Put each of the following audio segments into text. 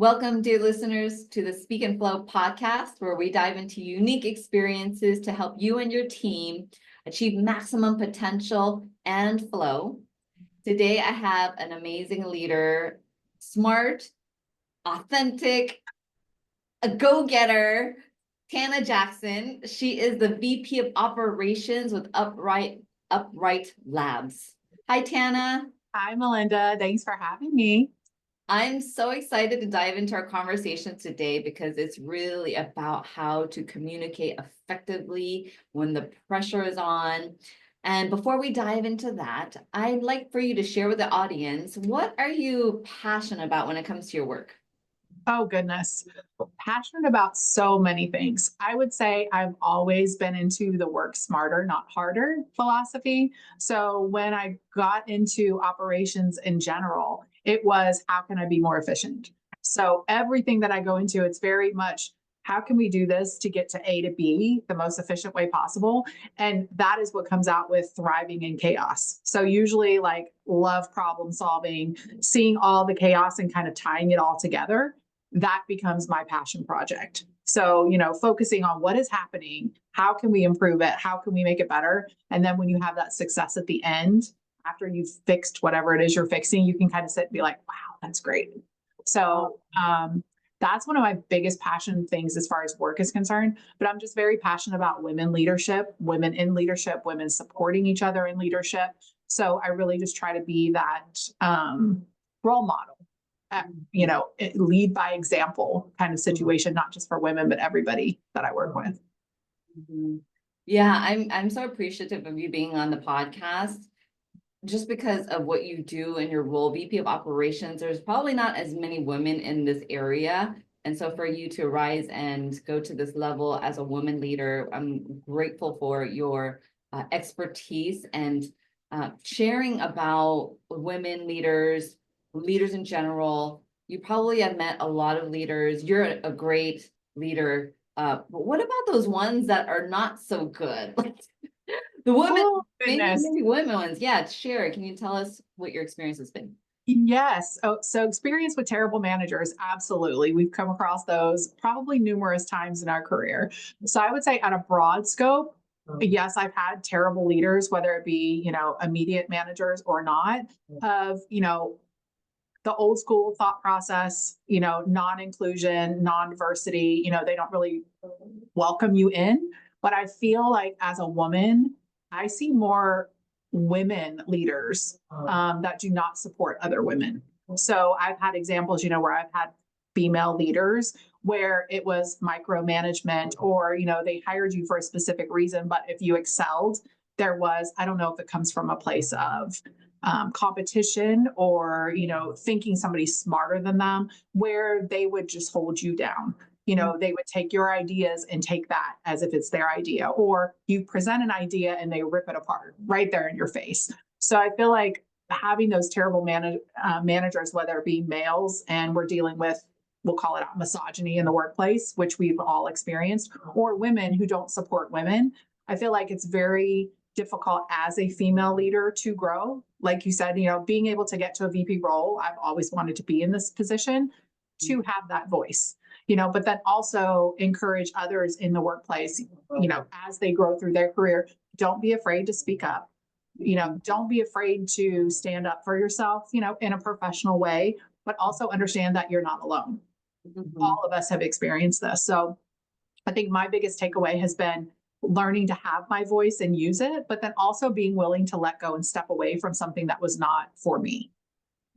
Welcome, dear listeners, to the Speak and Flow podcast, where we dive into unique experiences to help you and your team achieve maximum potential and flow. Today, I have an amazing leader, smart, authentic, a go-getter, Tana Jackson. She is the VP of Operations with Upright Labs. Hi, Tana. Hi, Melinda. Thanks for having me. I'm so excited to dive into our conversation today because it's really about how to communicate effectively when the pressure is on. And before we dive into that, I'd like for you to share with the audience, what are you passionate about when it comes to your work? Oh, goodness. Passionate about so many things. I would say I've always been into the work smarter, not harder philosophy. So when I got into operations in general, it was how can I be more efficient? So everything that I go into, it's very much how can we do this to get to A to B the most efficient way possible? And that is what comes out with thriving in chaos. So usually like love problem solving, seeing all the chaos and kind of tying it all together. That becomes my passion project. So, focusing on what is happening, how can we improve it? How can we make it better? And then when you have that success at the end, after you've fixed whatever it is you're fixing, you can kind of sit and be like, wow, that's great. So, that's one of my biggest passion things as far as work is concerned. But I'm just very passionate about women leadership, women in leadership, women supporting each other in leadership. So I really just try to be that role model. Lead by example kind of situation, not just for women, but everybody that I work with. Mm-hmm. Yeah, I'm so appreciative of you being on the podcast, just because of what you do in your role, VP of Operations. There's probably not as many women in this area. And so for you to rise and go to this level as a woman leader, I'm grateful for your expertise and sharing about women leaders in general. You probably have met a lot of leaders. You're a great leader. But what about those ones that are not so good? The women, maybe women ones. Yeah, share. Can you tell us what your experience has been? Yes. Oh, so experience with terrible managers. Absolutely. We've come across those probably numerous times in our career. So I would say on a broad scope, yes, I've had terrible leaders, whether it be, immediate managers or not, of, the old school thought process, non-inclusion, non-diversity, they don't really welcome you in. But I feel like as a woman, I see more women leaders that do not support other women. So I've had examples, where I've had female leaders where it was micromanagement or, they hired you for a specific reason, but if you excelled, there was, I don't know if it comes from a place of competition or, thinking somebody's smarter than them, where they would just hold you down. They would take your ideas and take that as if it's their idea, or you present an idea and they rip it apart right there in your face. So I feel like having those terrible managers, whether it be males, and we're dealing with, we'll call it misogyny in the workplace, which we've all experienced, or women who don't support women. I feel like it's very difficult as a female leader to grow. Like you said, being able to get to a VP role, I've always wanted to be in this position to have that voice, but then also encourage others in the workplace, as they grow through their career. Don't be afraid to speak up. Don't be afraid to stand up for yourself, in a professional way, but also understand that you're not alone. Mm-hmm. All of us have experienced this. So I think my biggest takeaway has been learning to have my voice and use it, but then also being willing to let go and step away from something that was not for me.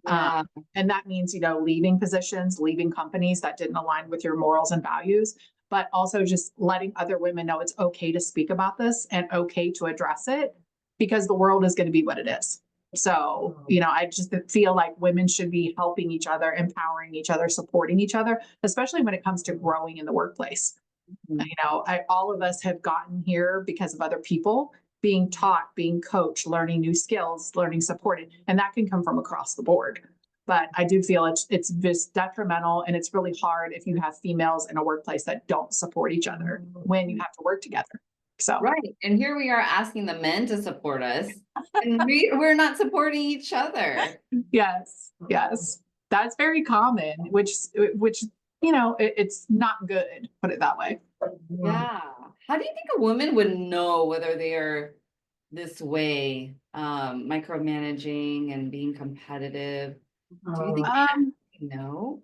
Yeah. And that means, leaving positions, leaving companies that didn't align with your morals and values, but also just letting other women know it's okay to speak about this and okay to address it, because the world is going to be what it is. So, I just feel like women should be helping each other, empowering each other, supporting each other, especially when it comes to growing in the workplace. Mm-hmm. All of us have gotten here because of other people being taught, being coached, learning new skills, learning supported, and that can come from across the board. But I do feel it's just detrimental, and it's really hard if you have females in a workplace that don't support each other when you have to work together. So right, and here we are asking the men to support us, and we're not supporting each other. Yes, That's very common, which, it's not good, put it that way. Yeah. How do you think a woman would know whether they are this way, micromanaging and being competitive? Do you think Um, they know?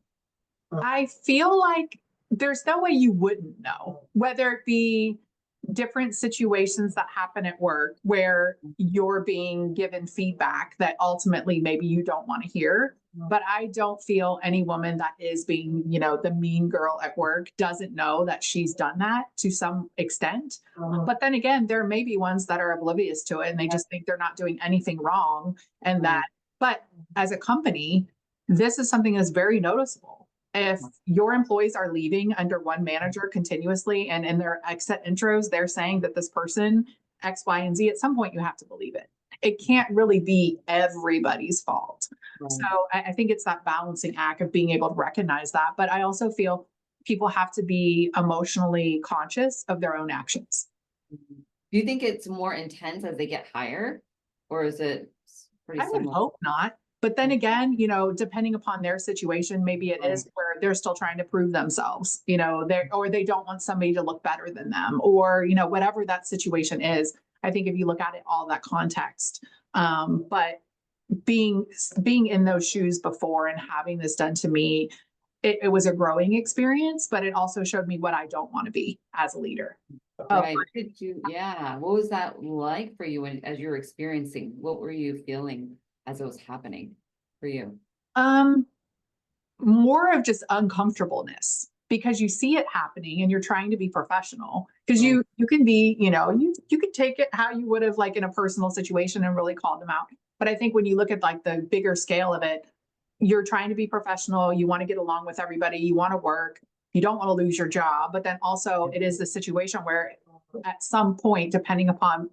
I feel like there's no way you wouldn't know, whether it be different situations that happen at work where you're being given feedback that ultimately maybe you don't want to hear. But I don't feel any woman that is being, the mean girl at work doesn't know that she's done that to some extent. But then again, there may be ones that are oblivious to it and they just think they're not doing anything wrong. And that, but as a company, this is something that's very noticeable. If your employees are leaving under one manager continuously and in their exit intros, they're saying that this person X, Y, and Z, at some point you have to believe it. It can't really be everybody's fault. Right. So I think it's that balancing act of being able to recognize that. But I also feel people have to be emotionally conscious of their own actions. Do you think it's more intense as they get higher, or is it pretty I would similar? hope not. But then again, depending upon their situation, maybe it is where they're still trying to prove themselves, or they don't want somebody to look better than them, or, whatever that situation is. I think if you look at it, all that context. But being in those shoes before and having this done to me, it was a growing experience, but it also showed me what I don't want to be as a leader. Right. What was that like for you as you were experiencing? What were you feeling as it was happening for you? More of just uncomfortableness because you see it happening and you're trying to be professional because you can be, you can take it how you would have like in a personal situation and really call them out. But I think when you look at like the bigger scale of it, you're trying to be professional, you want to get along with everybody, you want to work, you don't want to lose your job, but then also it is the situation where at some point, depending upon,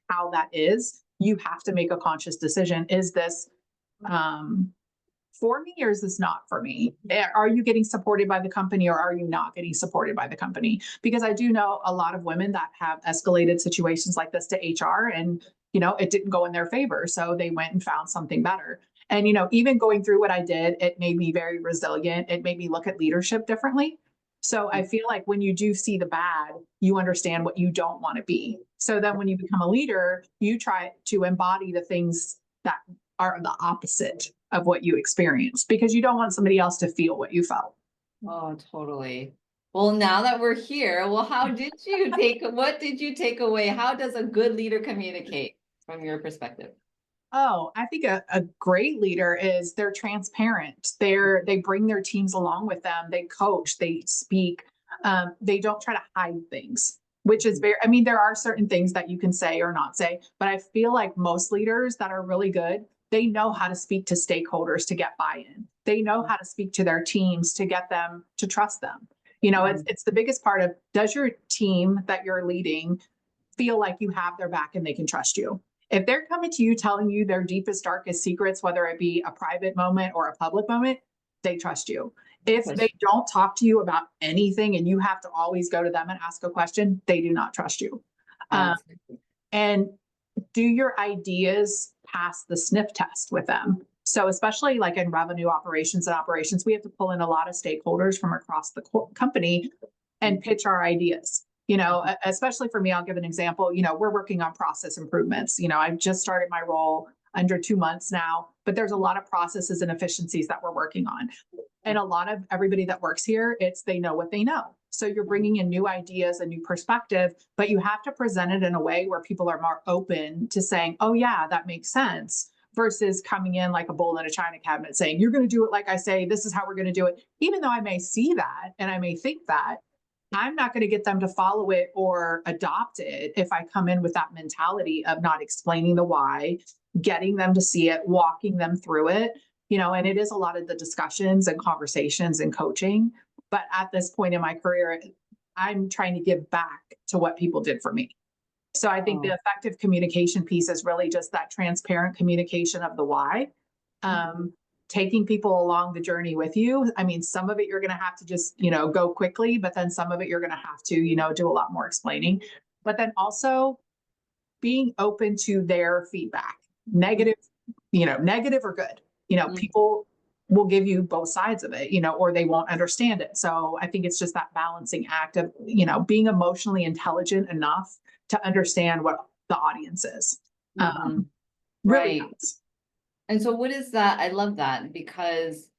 how that is, you have to make a conscious decision. Is this for me or is this not for me? Are you getting supported by the company or are you not getting supported by the company? Because I do know a lot of women that have escalated situations like this to HR and, it didn't go in their favor. So they went and found something better. And, even going through what I did, it made me very resilient. It made me look at leadership differently. So I feel like when you do see the bad, you understand what you don't want to be. So then when you become a leader, you try to embody the things that are the opposite of what you experienced because you don't want somebody else to feel what you felt. Oh, totally. Well, now that we're here, what did you take away? How does a good leader communicate from your perspective? Oh, I think a great leader is they're transparent. They bring their teams along with them. They coach, they speak. They don't try to hide things, which is very, I mean, there are certain things that you can say or not say, but I feel like most leaders that are really good, they know how to speak to stakeholders to get buy-in. They know how to speak to their teams to get them to trust them. It's the biggest part of, does your team that you're leading feel like you have their back and they can trust you? If they're coming to you telling you their deepest, darkest secrets, whether it be a private moment or a public moment, they trust you. If they don't talk to you about anything and you have to always go to them and ask a question, they do not trust you. And do your ideas pass the sniff test with them? So especially like in revenue operations and operations, we have to pull in a lot of stakeholders from across the company and pitch our ideas. Especially for me, I'll give an example. We're working on process improvements. I've just started my role under 2 months now, but there's a lot of processes and efficiencies that we're working on. And a lot of everybody that works here, they know what they know. So you're bringing in new ideas, a new perspective, but you have to present it in a way where people are more open to saying, oh yeah, that makes sense, versus coming in like a bull in a china cabinet saying, you're going to do it like I say, this is how we're going to do it. Even though I may see that and I may think that, I'm not going to get them to follow it or adopt it if I come in with that mentality of not explaining the why, getting them to see it, walking them through it, and it is a lot of the discussions and conversations and coaching. But at this point in my career, I'm trying to give back to what people did for me. So I think the effective communication piece is really just that transparent communication of the why. Taking people along the journey with you. I mean, some of it you're going to have to just, go quickly, but then some of it you're going to have to, do a lot more explaining. But then also being open to their feedback, negative or good. People will give you both sides of it, or they won't understand it. So I think it's just that balancing act of, being emotionally intelligent enough to understand what the audience is. Mhm. Really Right. helps. And so what is that? I love that because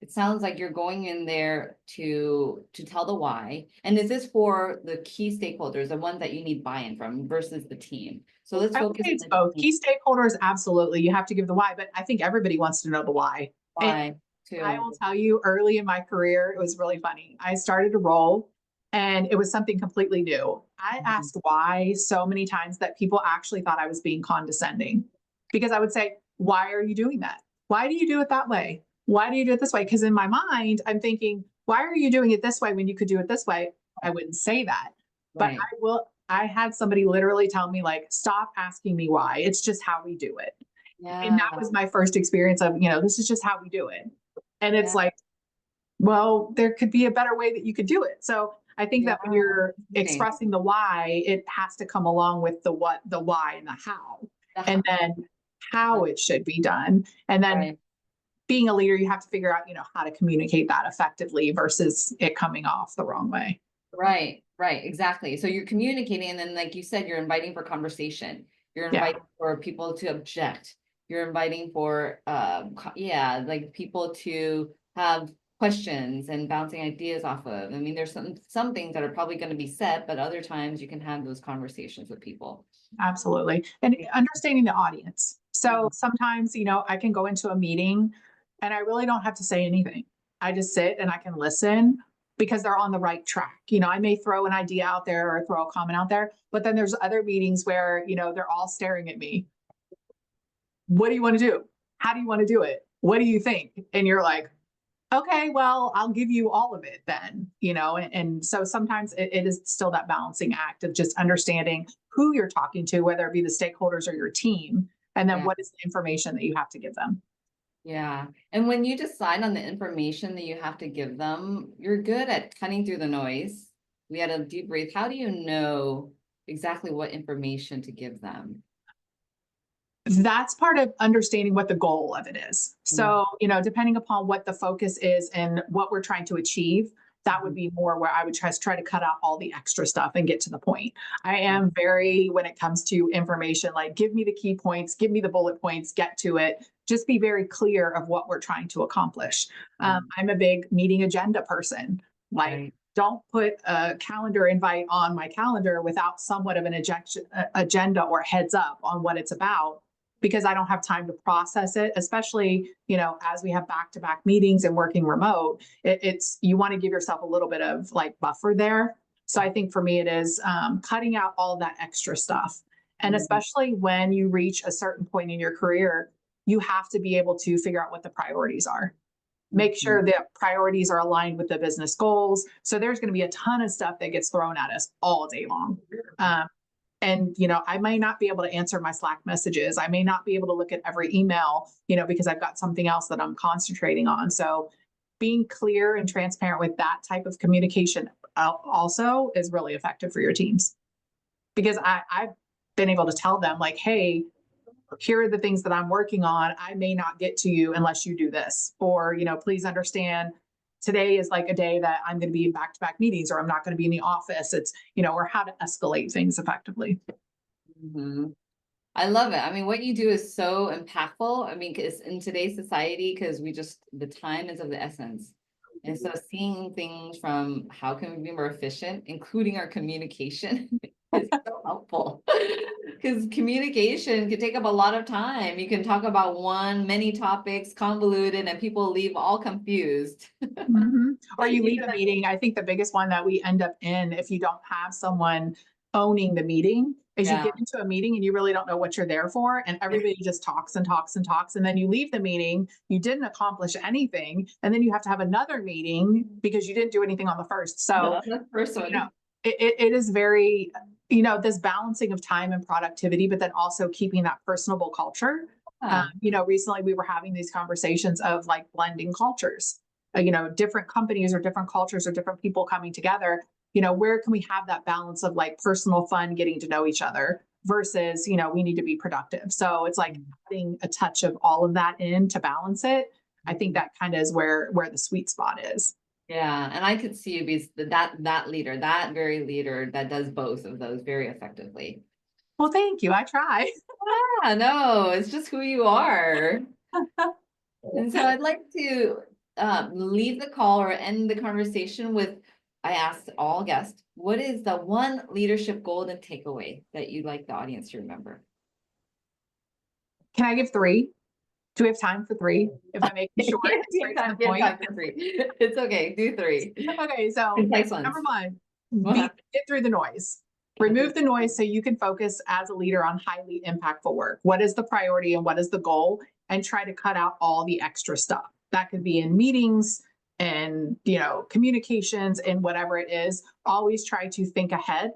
it sounds like you're going in there to tell the why. And is this for the key stakeholders, the ones that you need buy-in from versus the team? So let's I would focus say on it's the both. team. Key stakeholders, absolutely. You have to give the why, but I think everybody wants to know the why. And Why I too. will tell you, early in my career, it was really funny. I started a role and it was something completely new. I Mhm. asked why so many times that people actually thought I was being condescending because I would say, why are you doing that? Why do you do it that way? Why do you do it this way? Because in my mind, I'm thinking, why are you doing it this way when you could do it this way? I wouldn't say that. But Right. I had somebody literally tell me, like, stop asking me why. It's just how we do it. And Yeah. that was my first experience of, this is just how we do it. And it's Yeah. like, well, there could be a better way that you could do it. So I think Yeah. that when you're Interesting. expressing the why, it has to come along with the what, the why, and the how, and then how it should be done. And then Right. being a leader, you have to figure out, how to communicate that effectively versus it coming off the wrong way. Right, right, exactly. So you're communicating, and then, like you said, you're inviting for conversation. You're Yeah, inviting for people to object. You're inviting for, yeah, like people to have questions and bouncing ideas off of. I mean, there's some things that are probably going to be said, but other times you can have those conversations with people. absolutely. And Yeah. understanding the audience. So Mhm. sometimes, I can go into a meeting and I really don't have to say anything. I just sit and I can listen because they're on the right track. I may throw an idea out there or throw a comment out there, but then there's other meetings where, they're all staring at me. What do you want to do? How do you want to do it? What do you think? And you're like, okay, well, I'll give you all of it then, and so sometimes it is still that balancing act of just understanding who you're talking to, whether it be the stakeholders or your team, and then Yeah. what is the information that you have to give them. Yeah. And when you decide on the information that you have to give them, you're good at cutting through the noise. We had a deep breath. How do you know exactly what information to give them? That's part of understanding what the goal of it is. Mhm. So, depending upon what the focus is and what we're trying to achieve, that would be more where I would try to cut out all the extra stuff and get to the point. I am very, when it comes to information, like give me the key points, give me the bullet points, get to it. Just be very clear of what we're trying to accomplish. Mhm. I'm a big meeting agenda person. Like, Right. don't put a calendar invite on my calendar without somewhat of an agenda or heads up on what it's about because I don't have time to process it, especially, as we have back-to-back meetings and working remote, it's, you want to give yourself a little bit of like buffer there. So I think for me, it is cutting out all that extra stuff. And Mhm. especially when you reach a certain point in your career, you have to be able to figure out what the priorities are. Make Mhm. sure that priorities are aligned with the business goals. So there's going to be a ton of stuff that gets thrown at us all day long. Um, and I may not be able to answer my Slack messages. I may not be able to look at every email, because I've got something else that I'm concentrating on. So being clear and transparent with that type of communication also is really effective for your teams because I've been able to tell them like, hey, here are the things that I'm working on. I may not get to you unless you do this, or please understand today is like a day that I'm going to be in back-to-back meetings or I'm not going to be in the office. It's, or how to escalate things effectively. Mhm. I love it. I mean, what you do is so impactful. I mean, because in today's society, because the time is of the essence. And so seeing things from how can we be more efficient, including our communication, is so helpful. Because communication can take up a lot of time. You can talk about many topics, convoluted, and people leave all confused. Mhm. Or you leave Even a meeting. I think the biggest one that we end up in if you don't have someone owning the meeting is you yeah. get into a meeting and you really don't know what you're there for. And everybody just talks and talks and talks. And then you leave the meeting, you didn't accomplish anything. And then you have to have another meeting because you didn't do anything on the first. So, The first you know, one. it is very, this balancing of time and productivity, but then also keeping that personable culture. Yeah. Recently we were having these conversations of like blending cultures, different companies or different cultures or different people coming together. Where can we have that balance of like personal fun, getting to know each other versus, we need to be productive. So it's like adding a touch of all of that in to balance it. I think that kind of is where the sweet spot is. Yeah, and I could see you be that leader, that very leader that does both of those very effectively. Well, thank you. I try. Yeah, no, it's just who you are. And so I'd like to leave the call or end the conversation with, I asked all guests, what is the one leadership golden takeaway that you'd like the audience to remember? Can I give 3? Do we have time for 3? If I make it short, straight to the point. It's okay, do 3. Okay, so number 1, get through the noise. Remove the noise so you can focus as a leader on highly impactful work. What is the priority and what is the goal? And try to cut out all the extra stuff. That could be in meetings and, communications and whatever it is. Always try to think ahead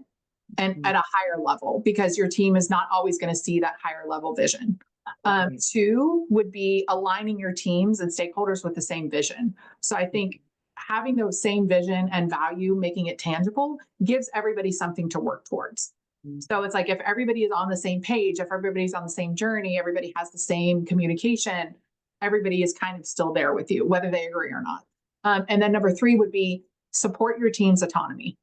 and at a higher level, because your team is not always going to see that higher level vision. 2 would be aligning your teams and stakeholders with the same vision. So I think having those same vision and value, making it tangible, gives everybody something to work towards. So it's like, if everybody is on the same page, if everybody's on the same journey, everybody has the same communication, everybody is kind of still there with you, whether they agree or not. And then number 3 would be support your team's autonomy.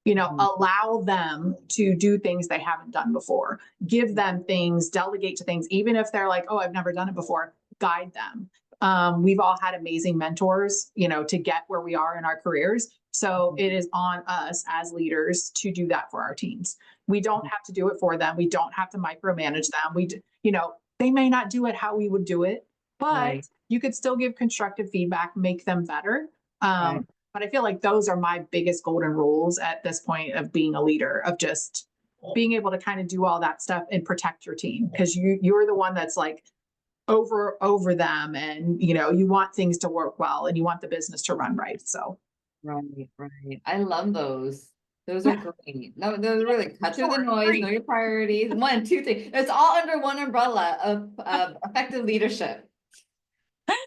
Allow them to do things they haven't done before. Give them things, delegate to things, even if they're like, oh, I've never done it before, guide them. We've all had amazing mentors, to get where we are in our careers. So it is on us as leaders to do that for our teams. We don't have to do it for them. We don't have to micromanage them. They may not do it how we would do it, but you could still give constructive feedback, make them better. But I feel like those are my biggest golden rules at this point of being a leader, of just being able to kind of do all that stuff and protect your team, because you're the one that's like over them, and you want things to work well and you want the business to run right. So right. I love those. Those are great. No, those really cut through the noise, know your priorities. 1, 2, 3. It's all under one umbrella of effective leadership.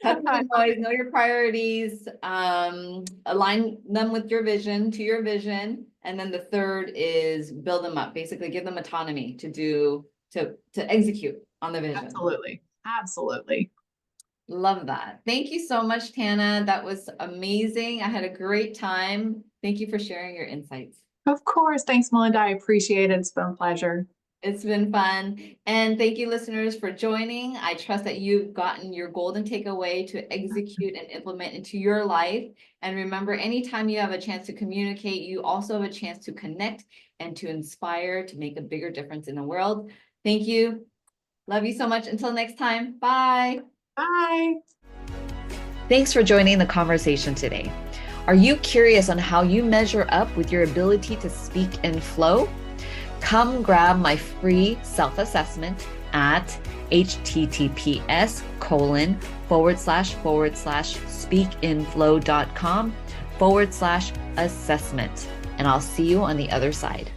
Cut through the noise, know your priorities, align them with your vision, to your vision. And then the 3rd is build them up, basically give them autonomy to execute on the vision. Absolutely. Love that. Thank you so much, Tana. That was amazing. I had a great time. Thank you for sharing your insights. Of course. Thanks, Melinda. I appreciate it. It's been a pleasure. It's been fun. And thank you, listeners, for joining. I trust that you've gotten your golden takeaway to execute and implement into your life. And remember, anytime you have a chance to communicate, you also have a chance to connect and to inspire, to make a bigger difference in the world. Thank you. Love you so much. Until next time. Bye. Bye. Thanks for joining the conversation today. Are you curious on how you measure up with your ability to speak in flow? Come grab my free self-assessment at https://speakinflow.com/assessment. And I'll see you on the other side.